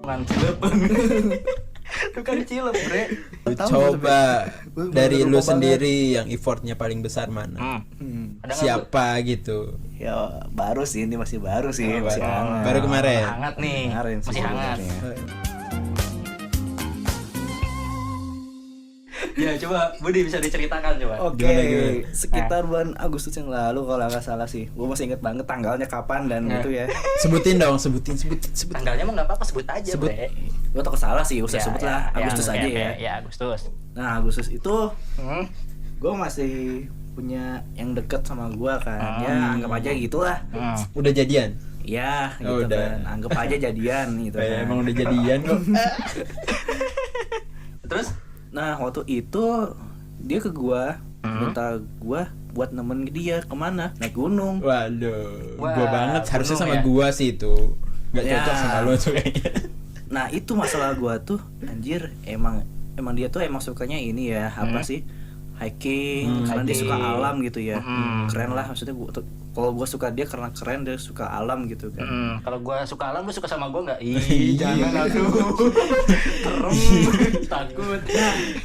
Tukang cilepeng. Tukang cilep, Bre. Coba dari lu lupa banget. sendiri yang effortnya paling besar mana? Ada nggak, Siapa gitu? Ya baru sih, ini masih baru sih, Oh, masih baru. hangat. Baru kemarin. Hangat nih. Kemarin sih Masih hangat. sebenarnya. Ya, coba Budi bisa diceritakan coba. Oke, Gimana? sekitar bulan Agustus yang lalu kalau nggak salah sih. Gue masih inget banget tanggalnya kapan dan Nah. itu ya. Sebutin dong, sebutin. Tanggalnya mah nggak apa-apa, sebut aja, Sebut. Bre. Gue takut salah sih, usah Ya, sebut ya, lah. ya, Agustus aja ya. Ya, Agustus. Nah, Agustus itu Hmm. gue masih punya yang deket sama gue kan. Ya anggap aja gitulah. Hmm. Udah jadian? Ya, Oh, gitu udah. kan. Anggap aja jadian gitu Kayak kan. emang udah jadian kok. Terus Nah, waktu itu dia ke gua, minta gua buat nemenin dia kemana? Naik gunung. Waduh, Wah, gua banget harusnya gunung sama ya? gua sih itu. Gak Ya. cocok sama lu tuh kayaknya. Nah, itu masalah gua tuh anjir, emang dia tuh emang sukanya ini ya, apa sih? Hiking, karena dia suka hiking. alam gitu ya. Hmm. Keren lah maksudnya gua tuh. Kalau gua suka dia karena keren, dia suka alam gitu kan. kalau gua suka alam, lu suka sama gua nggak? Ih, jangan aduh. Serem, takut.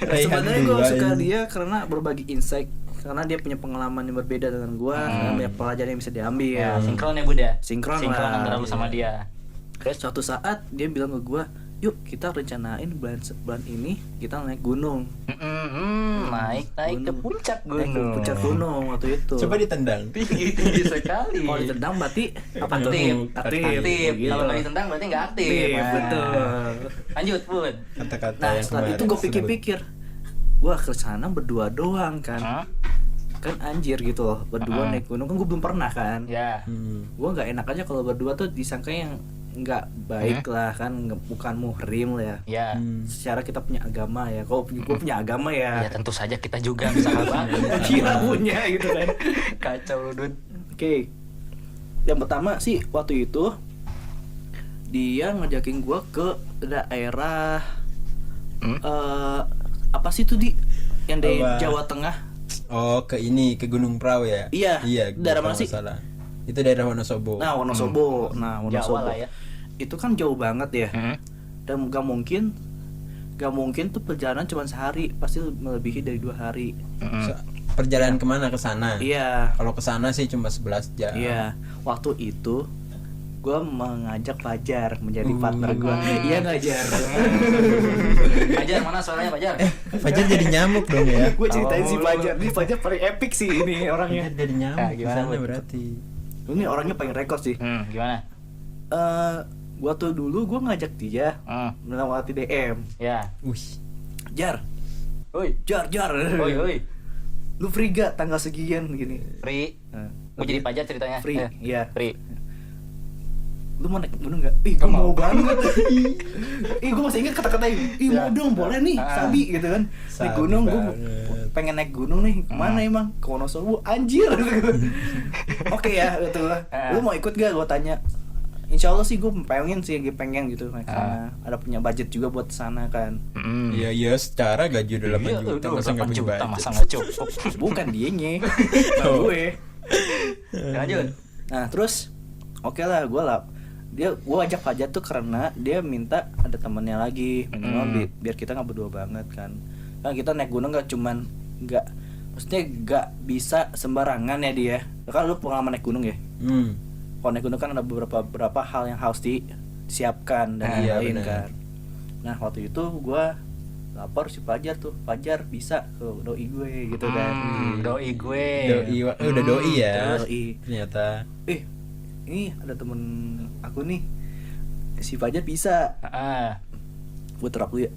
Raihan Sebenarnya gue dua suka ini. dia karena berbagi insight, karena dia punya pengalaman yang berbeda dengan gue, dan banyak pelajaran yang bisa diambil. Ya, sinkron ya, Bud ya. Sinkron lah. antara lu sama dia. Terus suatu saat dia bilang ke gue, yuk kita rencanain bulan ini kita naik gunung, Naik ke puncak naik ke gunung. puncak gunung waktu itu. Coba ditendang. Tinggi sekali. Kalau ditendang berarti apa tuh? Aktif, Aktif. aktif. Gitu. Kalau nggak ditendang berarti nggak aktif. Aktif, Nah. betul. Lanjut, Bud. Kata-kata Nah yang setelah kemarin itu gue pikir-pikir, gue kesana berdua doang kan. Hah? Kan anjir gitu loh, berdua naik gunung kan gue belum pernah kan. Ya. Gue nggak enak aja kalau berdua tuh disangka yang nggak baik lah kan, bukan muhrim lah ya. Ya. Secara kita punya agama ya, kalau gue punya agama Ya ya, tentu saja kita juga bisa banget. kira punya gitu kan. Kacau lu, Dud. Oke, yang pertama sih waktu itu dia ngajakin gue ke daerah apa sih tuh yang dari Apa? Jawa Tengah. Oh, ke ini, ke Gunung Prau ya? Iya. Iya, Daerah kalau mana sih? nggak salah. Itu daerah Wonosobo. Nah Wonosobo, Jawa lah ya. itu kan jauh banget ya. Hmm. Dan gak mungkin tuh perjalanan cuma sehari, pasti melebihi dari 2 hari. Perjalanan kemana ke sana? Iya, Kalau ke sana sih cuma 11 jam. iya. Waktu itu gue mengajak Fajar menjadi partner gue. Iya ngajar. Fajar mana suaranya, Fajar? Fajar jadi nyamuk dong ya. Gue ceritain si mulu. Fajar. Ini Fajar paling epic sih ini orangnya. Fajar jadi nyamuk. Ah, gimana, Sana Bud? berarti. Ini orangnya paling rekor sih. Gimana? Waktu dulu gue ngajak dia melewati DM. Ya. Wih. Jar, Oi. jar. Oi. Lu free gak tanggal sekian gini? Free. Nah, Mau jadi Fajar ceritanya? Free, iya. Free. Lu mau naik gunung gak? Ih gue mau banget. Ih gue masih inget kata-katanya. Ih mau dong, boleh nih, sabi gitu kan. Naik Sabi gunung, gue banget. pengen naik gunung nih. Kemana emang? Ke Wonosobo, anjir. Oke ya, gitu lah. Lu mau ikut gak? Gue tanya. Insya Allah sih gue pengen sih, pengen gitu naik sana. Ada punya budget juga buat sana kan. Iya, secara gaji udah 8 juta, masa nggak 8 punya juta budget? masa nggak cukup. Bukan dianya, bukan Oh. gue. Lanjut. Nah terus, oke lah, gue ajak Fajar tuh karena dia minta ada temennya lagi, minimal biar kita nggak berdua banget kan. Kan kita naik gunung maksudnya nggak bisa sembarangan ya dia. Kan lu pengalaman naik gunung ya. Kalau naik gunung kan ada beberapa hal yang harus disiapkan dan Iya, lain benar. kan. Nah waktu itu gue lapor si Fajar tuh, Fajar bisa ke doi gue gitu kan. Doi gue. Udah doi ya. Doi. Ternyata. Ini ada temen aku nih, si Fajar bisa. Gue terap lu ya.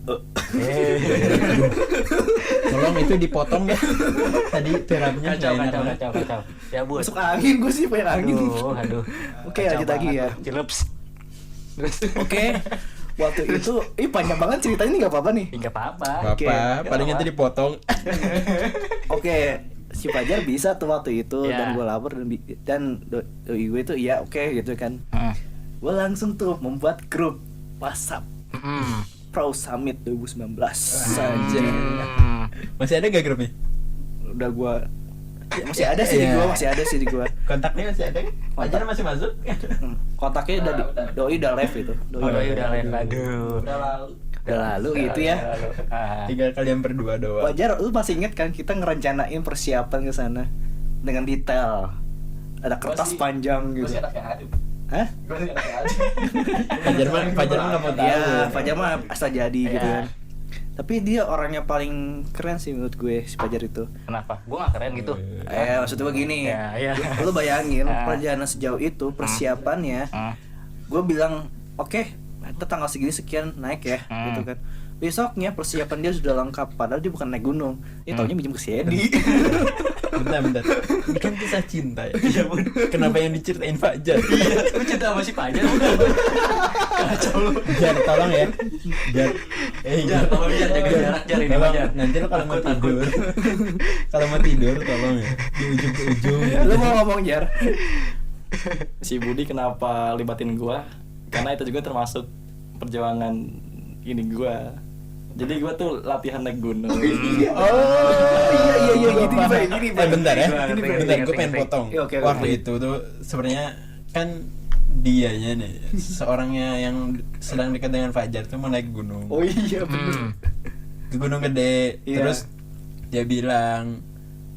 Tolong itu dipotong ya. Tadi terapnya Kacau. nggak enak banget. Ya, Bud. Masuk angin, gue sih pengen angin. Aduh. Oke, Kacau lanjut lagi banget. ya. Cileps. Terus. Oke, waktu itu, panjang banget ceritanya ini nggak apa-apa nih. Enggak apa-apa. Oke. Bapak, paling nanti dipotong. Oke, si Fajar bisa tuh waktu itu Ya. dan gue lapor dan doi gue itu iya oke gitu kan. Gue langsung tuh membuat grup WhatsApp Pro Summit 2019 saja. Masih ada gak grupnya? Udah gue Masih ada sih di gua, masih ada sih di gua. Kontaknya masih ada kan? Fajar masih masuk? Kontaknya udah doi udah live itu. Oh, doi udah live. Aduh. Udah lalu gitu ya. Tinggal kalian berdua doang. Wajar, lu masih inget kan kita ngerencanain persiapan ke sana dengan detail. Ada kertas panjang gitu. Hah? Fajar mah nggak mau tahu. Iya, Fajar mah asal jadi Iya. gitu kan. Tapi dia orangnya paling keren sih menurut gue si Fajar itu. Kenapa? Gua gak keren gitu. Maksud gue gini. Iya. Lu bayangin Ah. perjalanan sejauh itu persiapannya. Gue bilang, "Oke, kita tanggal segini sekian naik ya." Gitu kan. Besoknya persiapan dia sudah lengkap, padahal dia bukan naik gunung. Dia taunya minjem ke si Edi. Bentar. Ini kan kisah cinta ya. Iya bun. Kenapa yang diceritain Fajar? Lu cinta sama si Fajar bukan? Kacau lu. Jar tolong ya. Jar. Jar, tolong Jar, jaga jarak, Jar, ini Tolong, Jar. nanti lo kalau mau tidur. Kalau mau tidur tolong ya. Di ujung ke ujung. Lu mau ngomong Jar? Si Budi kenapa libatin gua? Karena itu juga termasuk perjuangan ini gua. Jadi gua tuh latihan naik gunung. Oh iya gini Bay, gini Bay. Bentar ya. Gini, Bay. Bentar, gue Ngerti, pengen ngerti. potong. Iya, oke. Waktu itu tuh sebenarnya kan dianya nih seorangnya yang sedang dekat dengan Fajar tuh mau naik gunung. Oh iya bener. Ke Gunung Gede. Iya. Terus dia bilang,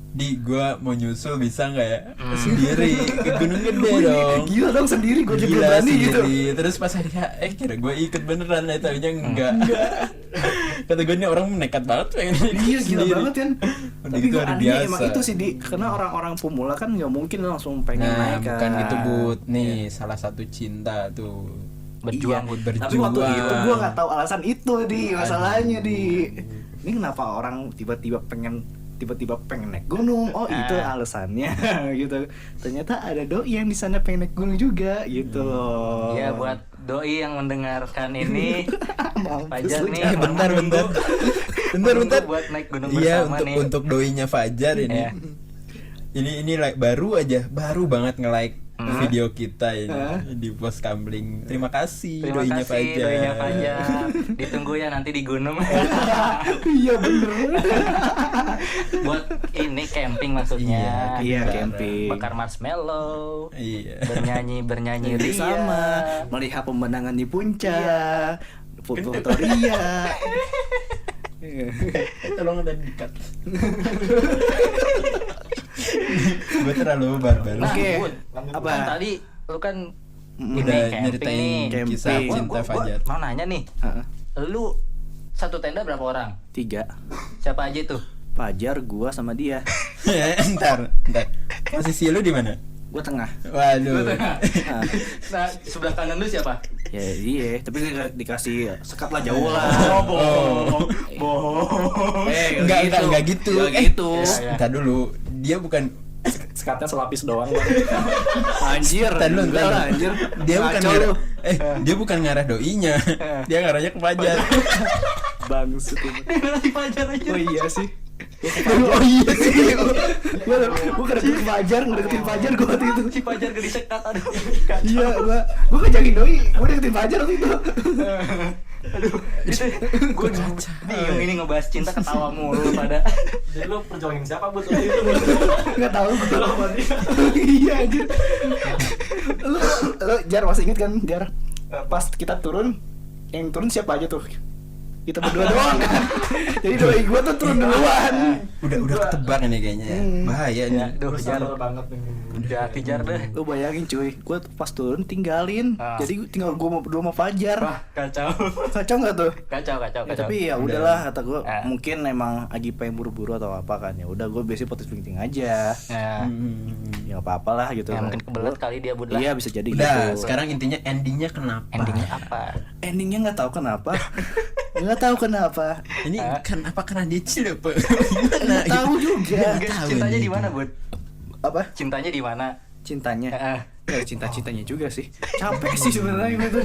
"Di gua mau nyusul bisa nggak ya?" Sendiri ke Gunung Gede dong. Gila dong sendiri, gue juga Gila berani gitu. sendiri. Terus pas akhirnya kira gue ikut beneran, taunya enggak. Kata gue ini orang nekat banget pengen Iya gila sendiri. banget kan. Udah Tapi gitu gue hari anehnya biasa. emang itu sih karena orang-orang pemula kan nggak mungkin langsung pengen Nah, naik kan. bukan gitu Bud. Nih, salah satu cinta tuh. Berjuang, Iya, Bud. Tapi waktu Berjuang. itu gue nggak tahu alasan itu di masalahnya di. Ini kenapa orang tiba-tiba pengen naik gunung? Oh itu alasannya gitu. Ternyata ada doi yang di sana pengen naik gunung juga gitu loh. Ya buat doi yang mendengarkan ini, Mampus Fajar lu, nih. Jar. Bentar. Bentar. Buat naik gunung Iya, bersama nih. untuk doinya Fajar ini. Iya. Ini like baru banget nge-like video kita ini di Pos Kambling. Terima kasih Terima doinya kasih Fajar. doinya Fajar. Ditunggu ya nanti di gunung. Iya bener. Buat ini camping maksudnya. Iya camping. Bakar marshmallow. Iya. Bernyanyi ria. Sama melihat pemandangan di puncak. Foto-foto ria. Tolong ada dikat. Gue terlalu barbar. Nah, Oke. Bud, Apa? kan tadi lu kan ini Udah camping nyeritain nih. kisah Camping. cinta Fajar. Mau nanya nih. Heeh. Lu satu tenda berapa orang? 3. Siapa aja tuh? Fajar, gua sama dia. Entar. Posisi lu di mana? Gua tengah. Waduh. Nah, Nah, sebelah kanan lu siapa? ya iya, tapi dikasih sekat lah jauh lah. Oh. Bohong. Enggak gitu. Nggak gitu. Iya. Entar dulu. Dia bukan Sekatnya selapis doang. Anjir, Entar dulu, enggak lah, anjir. Dia bukan Ngaco ngarah, lu. dia bukan ngarah doinya. Dia ngarahnya ke Fajar. Bangsat ini. Si Fajar aja. Oh iya sih. Oh iya sih. Gua deketin Fajar, ngedeketin Fajar gua waktu itu. Si Fajar gede sekat, aduh. Iya, gua ngejagain doi, gua deketin Fajar waktu itu. Aduh, itu gue bingung ini ngebahas cinta ketawa mulu pada. Jadi lu perjuangin siapa buat waktu itu? Enggak tahu gua. Iya anjir. Lu Jar masih inget kan, Jar? Pas kita turun, yang turun siapa aja tuh? Kita berdua doang kan. Jadi doi gua tuh turun duluan. Udah ketebak ini kayaknya ya. Bahaya nih. Duh, Jar banget nih. udah Jar deh. Lu bayangin cuy, gue pas turun tinggalin. Ah. Jadi tinggal gue mau berdua sama Fajar. Wah, kacau. Kacau nggak tuh? Kacau. Ya, tapi ya udahlah kata gue, Ah. mungkin emang lagi pengen buru-buru atau apa kan. Ya udah gue biasanya potes penting aja. Nah, Ya nggak apa-apa lah gitu. ya mungkin kebelet kali dia Bud lah. Iya bisa jadi Udah, gitu. sekarang intinya endingnya kenapa? Endingnya apa? Endingnya nggak tahu kenapa. Nggak tahu kenapa. Ini kan apa karena dia cilep? Nggak tahu juga. Nggak tahu Cintanya nih. di mana, Bud? Apa? Cintanya di mana? Cintanya? Heeh. Ya cinta-cintanya juga sih. Capek sih sebenarnya gitu.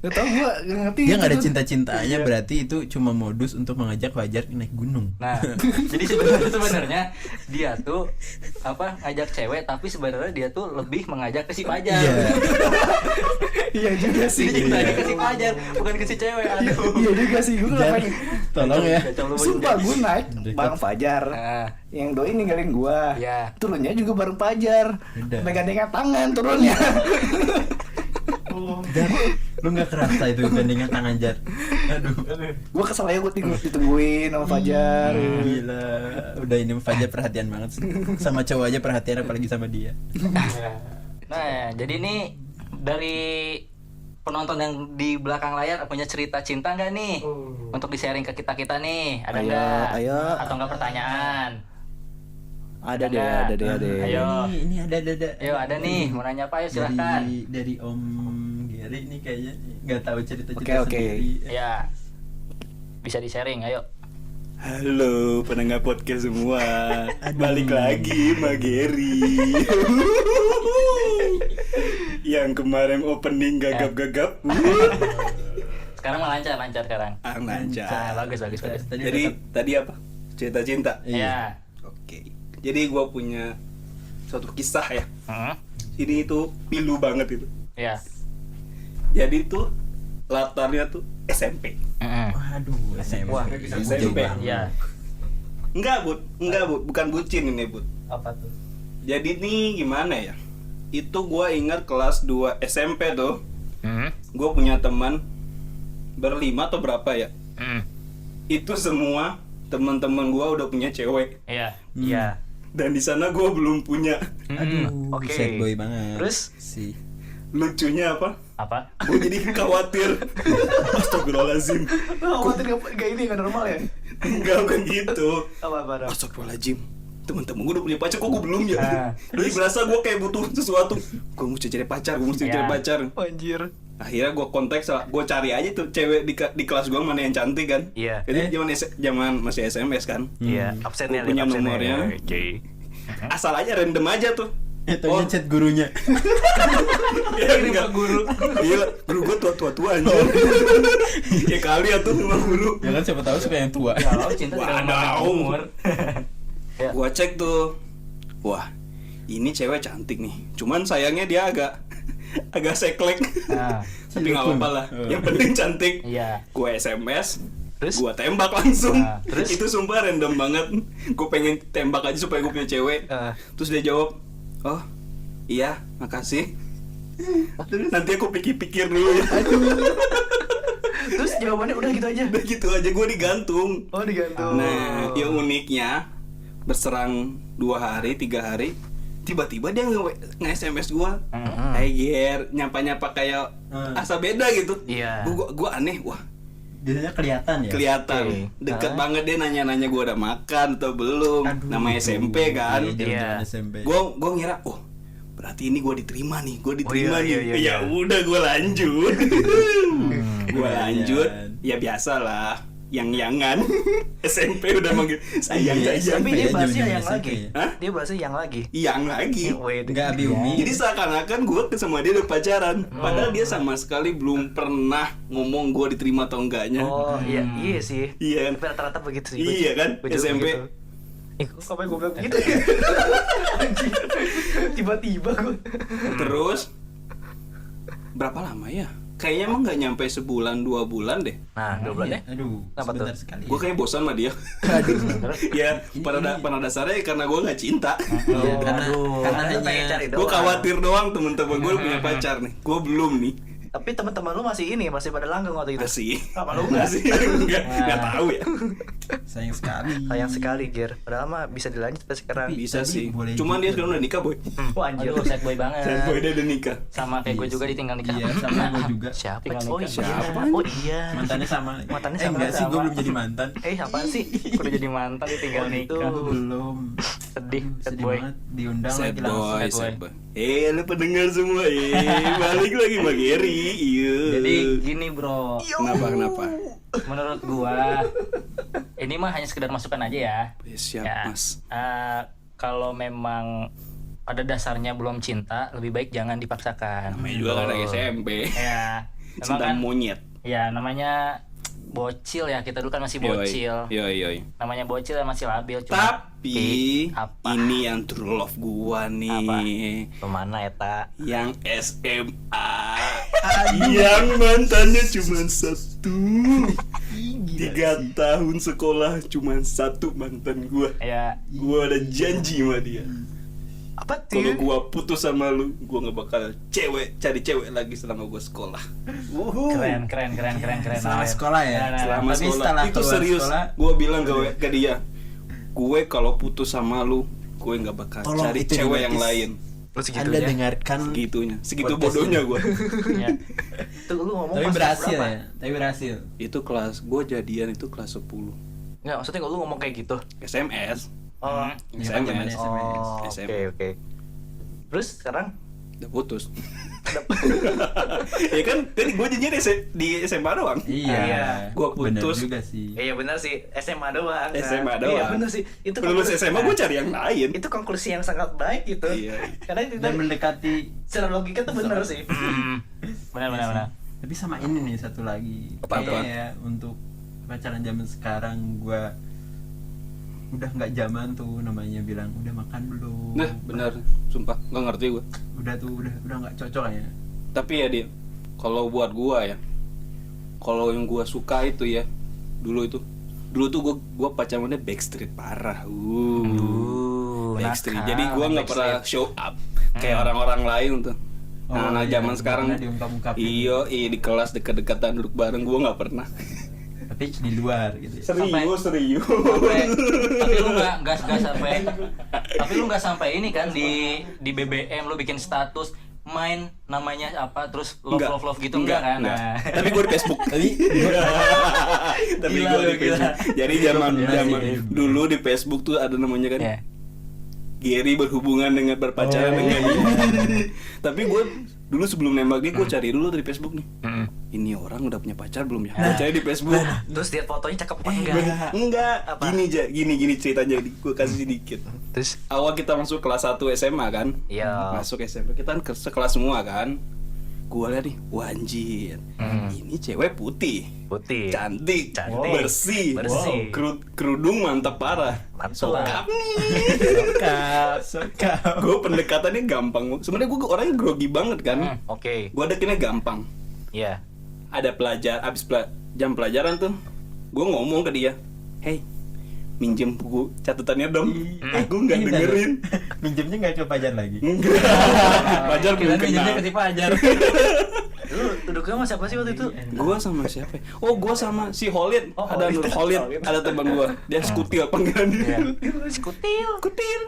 Gak tau gue gak ngerti. Dia nggak ada itu. cinta-cintanya, berarti itu cuma modus untuk mengajak Fajar naik gunung. Nah, jadi sebenarnya dia tuh apa ngajak cewek, tapi sebenarnya dia tuh lebih mengajak ke si Fajar. Iya. Iya juga sih. Jadi cintanya ke si Fajar, bukan ke si cewek. Aduh. Iya juga sih, gue Jar, ngapain. tolong ya. Kacau lu, Sumpah Boy. gue naik Dekat. bareng Fajar. Nah, Yang doi ninggalin gua. Iya. Turunnya juga bareng Fajar. Udah. Pegang-pegang tangan turunnya. Jar, lu nggak kerasa itu gandengan tangan Jar? Aduh. Gua kesel aja, gua ditungguin sama Fajar. Gila, udah ini Fajar perhatian banget sih. Sama cowok aja perhatian, apalagi sama dia. nah, jadi ini dari penonton yang di belakang layar punya cerita cinta nggak nih? Untuk di-sharing ke kita nih, ada Ayo, nggak? ayo. Atau nggak pertanyaan? Ada deh. Ayo. Ini ada. Ayo, ada nih, mau nanya apa? Ayo silahkan. Dari Om Gary nih kayaknya nggak tahu cerita-cerita Oke. sendiri. Ya, bisa di-sharing, ayo. Halo pendengar podcast semua. Balik lagi sama Gary. Yang kemarin opening gagap-gagap. Sekarang mah lancar sekarang. Ah, Nah, lancar. bagus. Jadi tadi apa? Cerita cinta. Iya. Oke. Jadi gua punya suatu kisah ya. Heeh. Ini tuh pilu banget itu. Iya. Jadi tuh latarnya tuh SMP. Heeh. Waduh, SMP. Wah, SMP. Iya. Enggak, bukan bucin ini, Bud. Apa tuh? Jadi nih gimana ya? Itu gua ingat kelas 2 SMP tuh. Heeh. Gua punya teman berlima atau berapa ya? Heeh. Itu semua teman-teman gua udah punya cewek Iya. Iya. dan di sana gua belum punya. Aduh, Oke. sad boy banget. Terus? sih. Lucunya apa? Apa? Gua jadi khawatir. Astagfirullahaladzim. Khawatir gak ini gak normal ya? Enggak bukan gitu. Apa? Astagfirullahaladzim. Teman-teman gua udah punya pacar, kok gua belum ya? Ah. Jadi berasa gua kayak butuh sesuatu. Gua mesti cari pacar, Ya. Anjir. Akhirnya gua kontak, gua cari aja tuh cewek di kelas gua mana yang cantik kan. Iya. Itu zaman masih SMS kan. Iya, absennya Gua punya lihat absennya. nomornya. Oke. Asal aja random aja tuh. Taunya chat gurunya. Ya, enggak. Guru. Iya, guru gua tua-tua anjir. Ya kali ya tuh sama guru. Ya kan siapa tahu suka yang tua. Ya, lo cinta tidak memandang Wadaw. umur. Ya. Gua cek tuh. Wah, ini cewek cantik nih. Cuman sayangnya dia agak seklek. Nah, Tapi nggak apa-apa lah. Yang penting cantik. iya. Gua SMS, Terus? gua tembak langsung. Nah, terus? Itu sumpah random banget. Gua pengen tembak aja supaya gua punya cewek. Terus dia jawab, "Oh, iya, makasih." Nanti aku pikir-pikir dulu ya. Terus jawabannya udah gitu aja. Udah gitu aja gua digantung. Oh digantung. Nah, yang uniknya berserang 2 hari, 3 hari, tiba-tiba dia nge-SMS gua. Hai Ger, nyapa-nyapa kayak asa beda gitu. Iya. Gua aneh, wah, Biasanya kelihatan ya. kelihatan deket banget dia nanya-nanya gua udah makan atau belum. Aduh, Nama SMP kan. Iya, zaman Iya. SMP. Gua ngira, oh, berarti ini gua diterima nih. Gua diterima iya, nih. iya. Ya udah gua lanjut. Gua Lumayan. lanjut. Ya biasalah. Yang-yangan SMP udah manggil sayang. Iya, Tapi SMP dia ya, bahasnya zaman-zaman yang SMP lagi. ya. Hah? Dia bahasnya yang lagi. Yang lagi. Enggak abi umi. Jadi seakan-akan gue sama dia udah pacaran. Padahal dia sama sekali belum pernah ngomong gue diterima atau enggaknya. Oh iya sih. Iya kan? Tapi rata-rata begitu sih. Iya kan? Gua juga SMP. begitu. Kok gue bilang gitu ya? Anjing. Tiba-tiba gue. Terus berapa lama ya? Kayaknya emang nggak nyampe sebulan 2 bulan deh. Nah, 2 bulan deh. Aduh, Kenapa tuh? sebentar sekali. Gue kayak bosan sama dia. Ya pada dasarnya karena gue nggak cinta. Iya, karena Karena pengen cari Gue doang. khawatir doang temen-temen gue punya pacar nih. Gue belum nih. Tapi teman-teman lu masih pada langgeng waktu itu. Masih. Apa lu enggak? Masih. Nggak tahu ya. Sayang sekali. Sayang sekali, Ger. Padahal mah bisa dilanjut sampai sekarang. Tapi- Bisa Tadi sih. boleh Cuman juga. dia sekarang udah nikah boy. Wah anjir. Aduh, sad boy banget. Dan boy dia udah nikah. Sama kayak gue juga ditinggal nikah. Iya, sama gue juga. Siapa? Tinggal Oh nikah. iya. Siapa? Oh iya. Mantannya sama. Mantannya sama. Enggak sih, gue Sama. belum jadi mantan. Apaan sih? Udah jadi mantan ditinggal nikah. Gue belum. Sedih, sad Sedih boy. banget. Diundang Sad lagi langsung. boy, sad sad boy. boy. Lu pendengar semua, balik lagi Mbak Geri. Iya. Jadi gini bro, Kenapa? menurut gua ini mah hanya sekedar masukan aja ya. Siap, Ya, Mas. kalau memang pada dasarnya belum cinta, lebih baik jangan dipaksakan. Namanya juga kan SMP. Ya, Cinta kan- monyet. Ya namanya bocil ya, kita dulu kan masih bocil. Yoi. Namanya bocil ya masih labil. Cuma Tapi apa? ini yang true love gua nih. Kemana Eta? Yang SMA. Yang mantannya cuma satu. 3 tahun sekolah cuma satu mantan gua. Ya Gua ada janji sama dia. apa Kalau gua putus sama lu, gua nggak bakal cari cewek lagi selama gua sekolah. Keren. Selama Awen. sekolah ya? Nah, Selama Tapi sekolah setelah itu keluar serius. sekolah, Gua bilang ke dia, gue kalau putus sama lu, gue nggak bakal Tolong cari itu cewek yang dinotis. lain. Anda dengarkan Segitunya, segitu podcast bodohnya ini. gua. Ya. Tuh lu ngomong tapi pas berhasil berapa? ya, tapi berhasil. Itu kelas, gue jadian itu kelas 10. Nggak, maksudnya kalau lu ngomong kayak gitu. SMS. Oh. Ya, kan zaman SMS. Oh, SMS. oke. Terus sekarang Udah putus. Ya kan, tadi gue janjian di SMA doang. Iya. Gua Bener putus. juga sih. iya benar sih, SMA doang. kan? SMA doang. Iya benar sih. Itu Lulus konklusi- SMA gue cari yang lain. Itu konklusi yang sangat baik gitu. Iya. Karena itu Dan mendekati. secara logika tuh benar sih. Benar. Tapi sama ini nih satu lagi. Apa? Kayak untuk pacaran zaman sekarang gua udah nggak zaman tuh namanya bilang udah makan belum. Nah, benar. Sumpah, nggak ngerti gue. Udah tuh udah nggak cocok ya. Tapi ya dia, kalau buat gua ya, kalau yang gua suka itu ya, dulu tuh gua pacarannya Backstreet parah. Backstreet. nakal, Jadi gua nggak pernah show up kayak orang-orang lain tuh. Nah, iya, zaman sekarang pernah diungkap-ungkapin. iya di kelas deket-deketan duduk bareng gua nggak pernah. Tapi di luar gitu. Serius. Tapi lu nggak sampai ini kan di BBM lu bikin status main namanya apa terus love gitu enggak kan? Nah. Tapi gue di Facebook. Tapi Gila gue lu, di Facebook. gila. Jadi zaman Iya. dulu di Facebook tuh ada namanya kan. Ya. Gary berhubungan dengan berpacaran dengan ini. Tapi gue dulu sebelum nembak dia gue cari dulu dari Facebook nih. Ini orang udah punya pacar belum ya? Gue cari di Facebook. Terus lihat fotonya cakep apa enggak? Enggak. Apa? Gini ceritanya gue kasih sedikit. Terus Awal kita masuk kelas 1 SMA kan? Iya. Masuk SMP kita kan sekelas semua kan. Gue lihat nih, wah anjir. Ini cewek putih. putih. Cantik, Cantik. bersih, Bersih. kerudung mantap parah. Mantul. Sokap nih. Suka. Gue pendekatannya gampang. Sebenarnya gue orangnya grogi banget kan. Oke. Gue deketinnya gampang. Iya. Ada jam pelajaran tuh, gue ngomong ke dia, hey, minjem buku catatannya dong. Gue nggak dengerin. Minjemnya nggak ke Pajar lagi. Enggak. Pajar belum kenal. ke si Pajar. Lu duduknya sama siapa sih waktu itu? Gue sama siapa? Oh, gue sama si Holid. Oh, Ada Holid. Nur Holid. Ada teman gue. Dia skutil panggilan dia. Skutil. Skutil.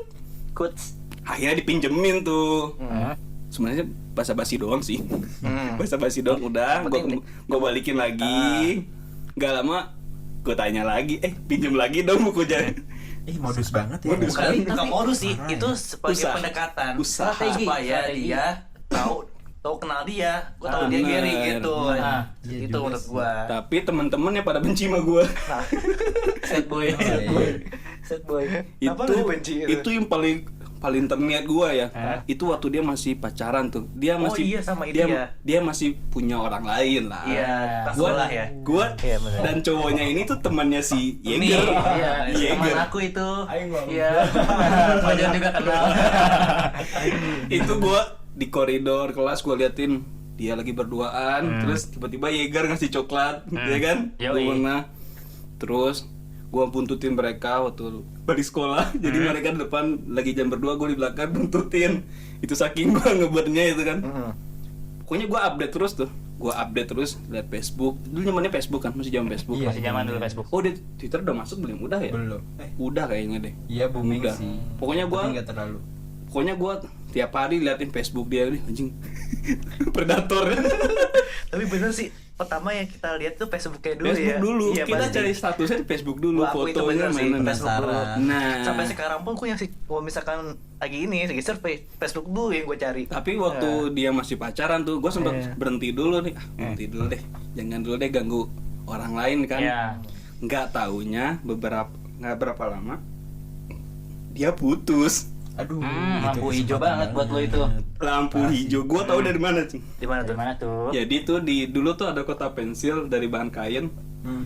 Kuts. Akhirnya dipinjemin tuh. Hmm. Sebenarnya basa-basi doang sih. Basa-basi doang udah. Gue balikin lagi. Gak lama gue tanya lagi, pinjem lagi dong bukunya. Modus banget ya. Modus. Bukan modus sih, Parah itu ya. sebagai Usaha. pendekatan. Usaha. Supaya dia tahu kenal dia. Gua tahu dia Bener. Gary gitu. Nah, Iya itu juga menurut sih. gua. Tapi teman-temannya pada benci sama gue. Sad boy. iya. Sad boy. Kenapa lu dibenci Itu yang paling terniat gue ya. Hah? Itu waktu dia masih pacaran tuh. Dia Oh masih iya, sama itu ya. dia masih punya orang lain lah. Iya, pas Gua sekolah ya. Gua Iya, bener. dan cowoknya ini tuh temannya si Ini, Yeager. iya, teman Yeager. aku itu. Aing mau. Iya. Fajar juga kenal. Itu gua di koridor kelas gua liatin dia lagi berduaan, terus tiba-tiba Yeager ngasih coklat, ya kan? Yoi. Gua pernah. Terus gua buntutin mereka waktu balik sekolah. Jadi mereka di depan lagi jam berdua, gua di belakang buntutin. Itu saking gua ngebernya itu kan. Pokoknya gua update terus tuh. Gua update terus liat Facebook. Dulu zamannya Facebook kan, masih zaman Facebook. Iya. Masih zaman dulu Facebook. Oh, di Twitter udah masuk belum? Udah ya? Belum. Udah kayaknya deh. Iya booming Udah. sih. Pokoknya gua Tapi nggak terlalu. tiap hari liatin Facebook dia nih anjing. Predator. Tapi bener sih, pertama yang kita lihat tuh Facebooknya dulu Facebook ya. dulu. Iya, Kita pasti. cari statusnya di Facebook dulu, Gua akui itu fotonya bener sih, mana. Facebook dulu. Penasaran. Nah, Sampai sekarang pun gue yang sih, kalau misalkan lagi ini lagi survei Facebook dulu yang gue cari. tapi waktu dia masih pacaran tuh, gue sempet Iya. berhenti dulu nih. Berhenti dulu deh. Jangan dulu deh ganggu orang lain kan. Iya. Nggak taunya nggak berapa lama dia putus. Aduh, lampu hijau banget buat lo itu. Lampu hijau. Gua tahu dari mana, Cing. Di mana tuh? Dari mana tuh? Jadi tuh dulu tuh ada kotak pensil dari bahan kain.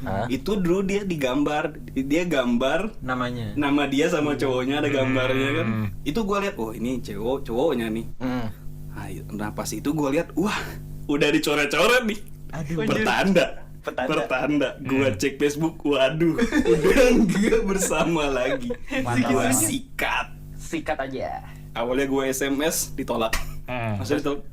Hah? Itu dulu dia digambar, dia gambar Namanya. nama dia sama cowoknya ada gambarnya kan. Itu gua lihat, oh ini cowoknya nih. Nah pas itu gua lihat, wah udah dicoret-coret nih. Aduh, Pertanda. Gua cek Facebook, waduh, udah enggak bersama lagi. Gua Sikat aja. Awalnya gua SMS ditolak. Maksudnya ditolak?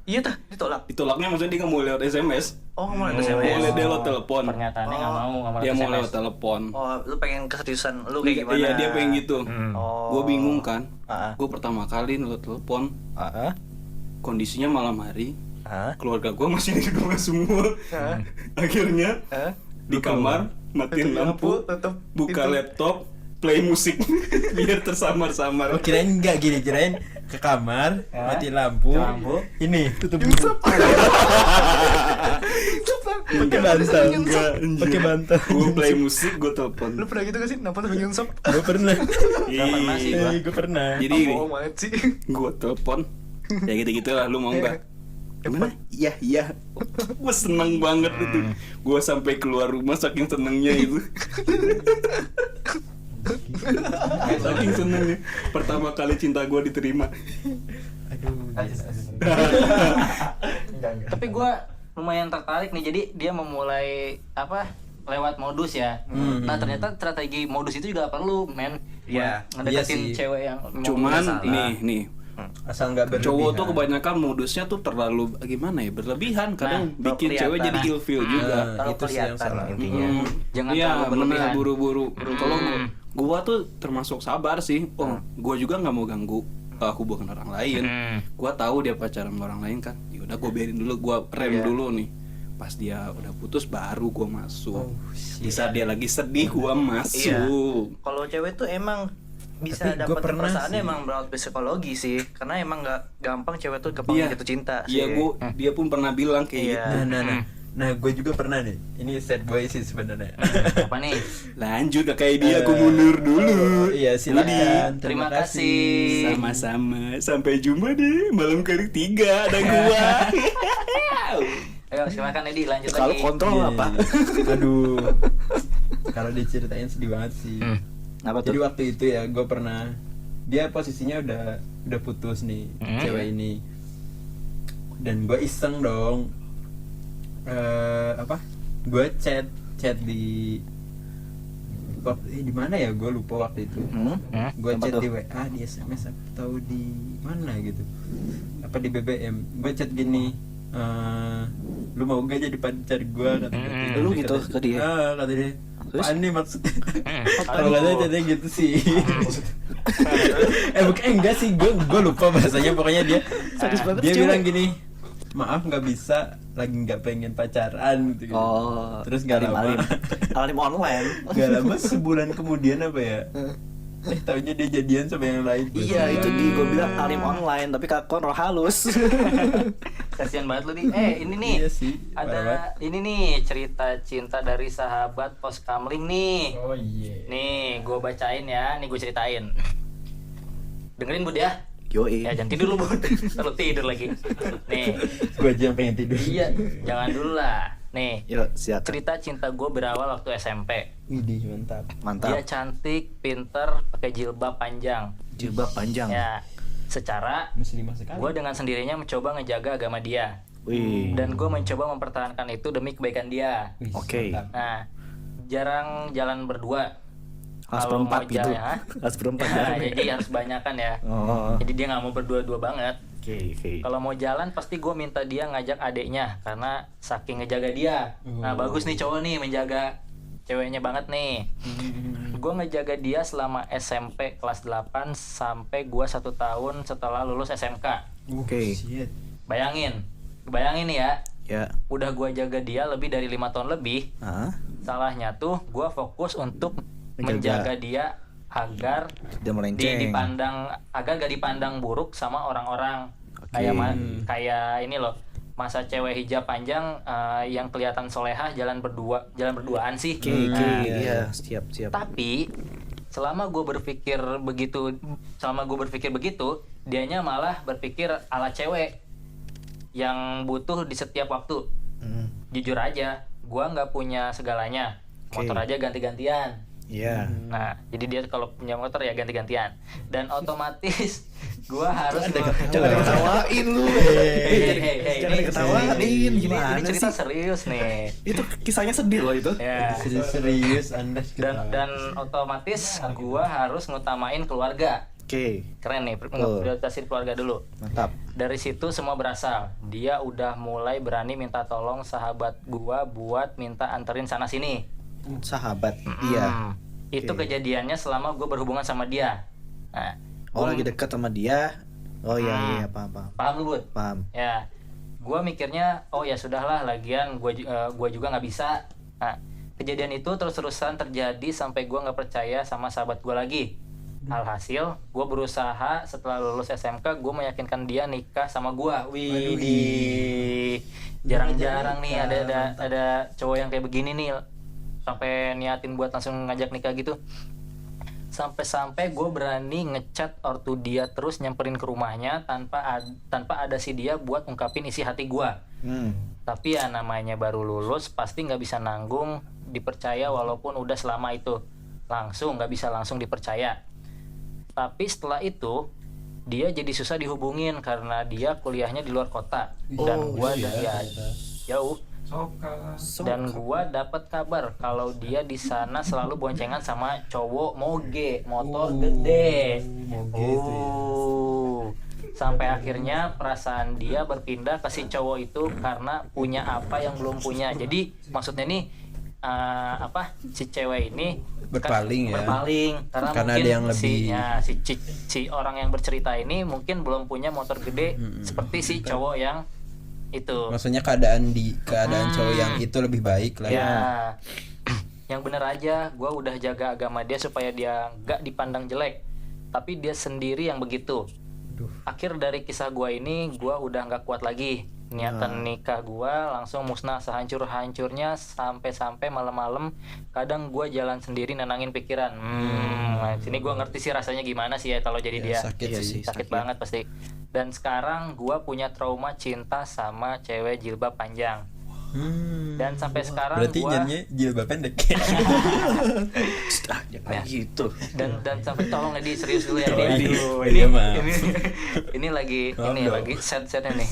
Iya tuh, ditolak. Ditolaknya maksudnya dia nggak mau lewat SMS. Oh, mau Mau SMS. lewat telepon. Pernyataannya nggak mau Dia mau SMS. lewat telepon. Oh, lu pengen keseriusan lu kayak gimana? Iya dia pengen gitu. Oh. Gue bingung kan. Ah. Gue pertama kali lewat telepon. Heeh. Kondisinya malam hari. Heeh. Keluarga gue masih di rumah semua. Akhirnya di kamar matiin lampu, tutup buka pintu. laptop, play musik biar tersamar-samar. Oh, kirain enggak gini, kirain ke kamar, mati lampu. Ini tutup dulu. Pakai bantal. Pakai bantal. Gue play musik, gue telepon. Lu pernah gitu gak sih? Nampak sama nyungsep? Gue pernah. Nggak pernah sih gua. Gue pernah. Jadi Oh, banget sih. gue telepon, ya gitu-gitu lah, lu mau nggak? Gimana? Iya. Gue seneng banget itu. Gue sampai keluar rumah saking senengnya itu. Saking senengnya. Pertama kali cinta gue diterima. Aduh. Tapi gue lumayan tertarik nih, jadi dia memulai apa lewat modus ya. Nah ternyata strategi modus itu juga perlu men. Iya. Ngedeketin Iya sih. cewek yang Cuman salah. nih Asal enggak berlebihan. cowok tuh kebanyakan modusnya tuh terlalu gimana ya, berlebihan, kadang Nah, bikin kelihatan. cewek jadi ilfeel juga. Kalau itu sih yang kelihatan salah. intinya. Jangan Iya, terlalu benar, berlebihan. buru-buru. Kalau gua tuh termasuk sabar sih. Oh, gua juga nggak mau ganggu hubungan orang lain. Gua tahu dia pacaran sama orang lain kan. Ya udah gua biarin dulu, gua rem dulu nih. Pas dia udah putus baru gua masuk. Di saat dia lagi sedih gua masuk. Kalau cewek tuh emang bisa Tapi gua dapat pernah perasaannya sih. emang melalui psikologi sih, karena emang nggak gampang cewek tuh gampang jatuh cinta sih. Iya, dia pun pernah bilang kayak Iya. gitu. Nah, gue juga pernah nih. Ini sad boy sih sebenarnya. Apa nih? Lanjut kayak dia, aku mundur dulu. Iya, silakan. Terima kasih. Sama-sama. Sampai jumpa deh malam ketiga ada gua. Ayo silakan Edi lanjut Kalau lagi. kontrol Iya, apa? iya. Aduh. Kalau diceritain sedih banget sih. Apa Jadi tuh? waktu itu ya gue pernah, dia posisinya udah putus nih cewek ini, dan gue iseng dong, gue chat di di mana ya, gue lupa waktu itu. Gue Apa chat tuh? di WA, di SMS atau di mana gitu, apa di BBM. Gue chat gini, lu mau gak jadi pacar gue, kata dia. Lu gitu ke dia? Kata dia. Terus? Apaan nih maksudnya? Kalau nggak salah chatnya gitu sih. Bukan, enggak sih, gue lupa bahasanya. Pokoknya dia banget dia cewek. bilang gini, maaf nggak bisa, lagi nggak pengen pacaran gitu. Oh, Terus nggak lama, alim online. nggak lama sebulan kemudian apa ya? Taunya dia jadian sama yang lain. Iya, itu gue bilang alim online, tapi kakon roh halus. Kasian banget lu nih. Ini nih. Iya sih, parah Ada ini nih cerita cinta dari sahabat pos kamling nih. Oh iya. Nih, gue bacain ya. Nih gue ceritain. Dengerin Bud ya. Yoi. Ya jangan tidur lu Bud. Terlalu tidur lagi. Nih. Gue aja yang pengen tidur. Iya, jangan dulu lah. Nih. Yuk, siap. Cerita cinta gue berawal waktu SMP. Widih, mantap. Dia Mantap. cantik, pinter, pakai jilbab panjang. Jilbab panjang. Ya, secara Muslimah sekali. gue dengan sendirinya mencoba ngejaga agama dia. Wih. Dan gue mencoba mempertahankan itu demi kebaikan dia. Wih, Oke. mantap. Nah, jarang jalan berdua. Harus Kalau berempat mau gitu. jalan, ha? Harus berempat Nah, ya. jadi harus banyakan ya. Oh. Jadi dia nggak mau berdua-dua banget. Oke. Kalau mau jalan pasti gue minta dia ngajak adeknya karena saking ngejaga dia. Nah bagus nih cowok nih menjaga ceweknya banget nih. Gue ngejaga dia selama SMP kelas 8 sampai gue 1 tahun setelah lulus SMK. Oke. Shit. Bayangin nih ya. Ya. Udah gue jaga dia lebih dari 5 tahun lebih. Hah? Salahnya tuh gue fokus untuk Menjaga. menjaga dia agar Dia melenceng. dipandang agar gak dipandang buruk sama orang-orang. Oke. Kayak ini loh, masa cewek hijab panjang yang kelihatan solehah jalan berduaan sih. Oke. Nah, Iya, siap. tapi selama gue berpikir begitu, dianya malah berpikir ala cewek yang butuh di setiap waktu. Jujur aja, gue nggak punya segalanya, motor aja ganti-gantian. Iya. Nah, jadi dia kalau punya motor ya ganti-gantian, dan otomatis gue harus Jangan ketawain lu. Jangan diketawain, ini gimana cerita sih? serius nih. Itu kisahnya sedih loh itu. Ya. Serius Anda Dan otomatis gue harus ngutamain keluarga. Oke, Keren nih, Betul. prioritasin keluarga dulu. mantap. Dari situ semua berasal. Dia udah mulai berani minta tolong sahabat gua buat minta anterin sana sini. Sahabat dia. Itu Oke. kejadiannya selama gue berhubungan sama dia. Nah, Oh, gua- lagi dekat sama dia. Oh iya, paham. paham lu, Bud? Paham. Ya, gua mikirnya, oh ya sudahlah, lagian gua juga nggak bisa. Nah, kejadian itu terus-terusan terjadi sampai gua nggak percaya sama sahabat gua lagi. Alhasil, gue berusaha setelah lulus SMK, gue meyakinkan dia nikah sama gue. Wih, jarang-jarang nih ada cowok yang kayak begini nih, sampai niatin buat langsung ngajak nikah gitu. Sampai-sampai gue berani ngechat ortu dia terus nyamperin ke rumahnya tanpa ada si dia buat ungkapin isi hati gue. Tapi ya namanya baru lulus, pasti nggak bisa nanggung dipercaya walaupun udah selama itu. Nggak bisa langsung dipercaya. Tapi setelah itu dia jadi susah dihubungin karena dia kuliahnya di luar kota dan gua jauh. Dan gua dapat kabar kalau dia di sana selalu boncengan sama cowok moge, motor gede. Sampai akhirnya perasaan dia berpindah ke si cowok itu karena punya apa yang belum punya. Jadi maksudnya nih si cewek ini berpaling karena Karena mungkin ada yang lebih- si orang yang bercerita ini mungkin belum punya motor gede seperti si cowok yang itu. Maksudnya keadaan cowok yang itu lebih baik lah Ya, yang bener aja, gue udah jaga agama dia supaya dia nggak dipandang jelek, tapi dia sendiri yang begitu. Akhir dari kisah gue ini, gue udah nggak kuat lagi. Niatan nikah gue langsung musnah sehancur-hancurnya, sampai malam-malam kadang gue jalan sendiri nenangin pikiran. Nah, sini gue ngerti sih rasanya gimana sih ya kalau jadi dia. sakit Iya sih. sih. Sakit banget pasti. Dan sekarang gue punya trauma cinta sama cewek jilbab panjang. Dan sampai sekarang Berarti gua- nyanyi jilbab pendek. Jangan gitu. dan sampai tolong Edi serius dulu ya Oh, Edi. aduh, iya, maaf. ini lagi Maaf ini dong. lagi setnya nih.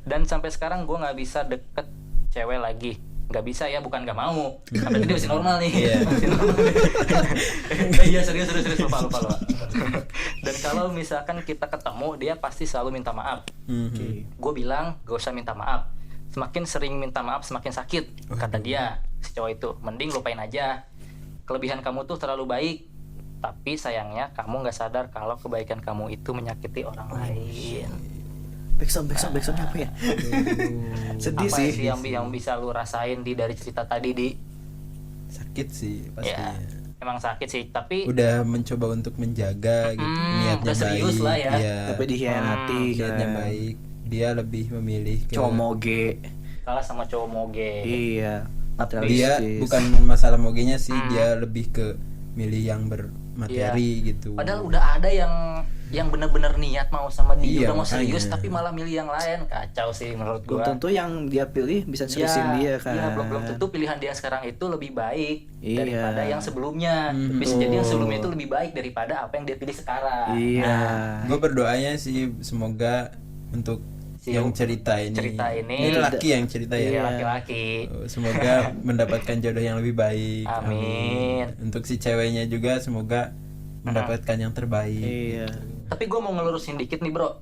Dan sampai sekarang gue nggak bisa deket cewek lagi. Nggak bisa ya, bukan nggak mau. Sampai ini masih normal nih. Iya. Masih normal. Iya serius lupa. Dan kalau misalkan kita ketemu, dia pasti selalu minta maaf. Gue bilang gak usah minta maaf. Semakin sering minta maaf semakin sakit, kata dia si cowok itu. Mending lupain aja. Kelebihan kamu tuh terlalu baik, tapi sayangnya kamu nggak sadar kalau kebaikan kamu itu menyakiti orang lain. Backsound apa ya? Sedih Apa sih. sih yang bisa lu rasain dari cerita tadi di? Sakit sih pastinya. Ya, emang sakit sih, tapi Udah mencoba untuk menjaga gitu, niatnya udah serius baik. lah ya. Iya. Tapi dikhianati Niatnya kan. baik. Dia lebih memilih ke Cowok moge. kalah sama cowok moge. Iya. dia Materialistis. bukan masalah mogenya sih, dia lebih ke milih yang bermateri gitu. Padahal udah ada yang bener-bener niat mau sama dia, Iya, udah mau serius, makanya. tapi malah milih yang lain. Kacau sih menurut Belum gua. tentu yang dia pilih bisa seriusin dia kan. Iya, belum tentu pilihan dia sekarang itu lebih baik Iya. daripada yang sebelumnya. Bisa jadi yang sebelumnya itu lebih baik daripada apa yang dia pilih sekarang. Iya. Gue berdoanya sih semoga untuk Si yang cerita ini. ini laki yang cerita Iya, ya. laki-laki. Semoga mendapatkan jodoh yang lebih baik. Amin. Untuk si ceweknya juga semoga mendapatkan yang terbaik. Iya. Tapi gue mau ngelurusin dikit nih, Bro.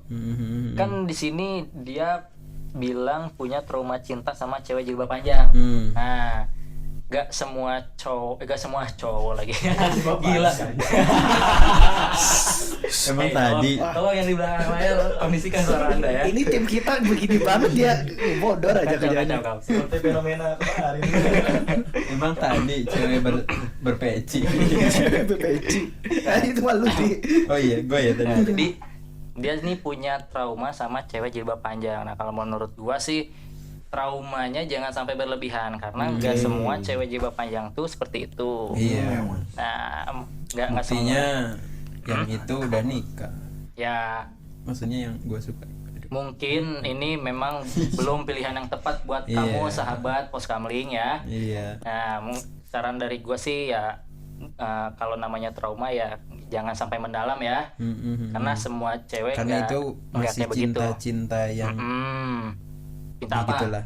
Kan di sini dia bilang punya trauma cinta sama cewek jilbab panjang. Nah, gak semua cowok lagi. Gila. Emang tadi Tolong yang di belakang layar kondisikan suara Anda ya. Ini tim kita begini banget ya. Bodor aja Kacau, kerjanya. kacau. Seperti fenomena kemarin. emang tadi cewek berpeci. Peci. Itu malu sih. Oh iya, gue ya tadi. Nah, jadi dia nih punya trauma sama cewek jilbab panjang. Nah, kalau menurut gua sih traumanya jangan sampai berlebihan karena nggak semua cewek jilbab panjang tuh seperti itu. Iya. Nah, nggak semua. Buktinya yang itu udah nikah. Ya, Maksudnya yang gue suka. mungkin ini memang belum pilihan yang tepat buat Iya. kamu sahabat poskamling ya. Iya. Nah, saran dari gue sih ya kalau namanya trauma ya jangan sampai mendalam ya. Karena semua cewek Karena nggak- itu nggak masih kayak begitu. cinta-cinta yang Cinta ya apa? gitulah.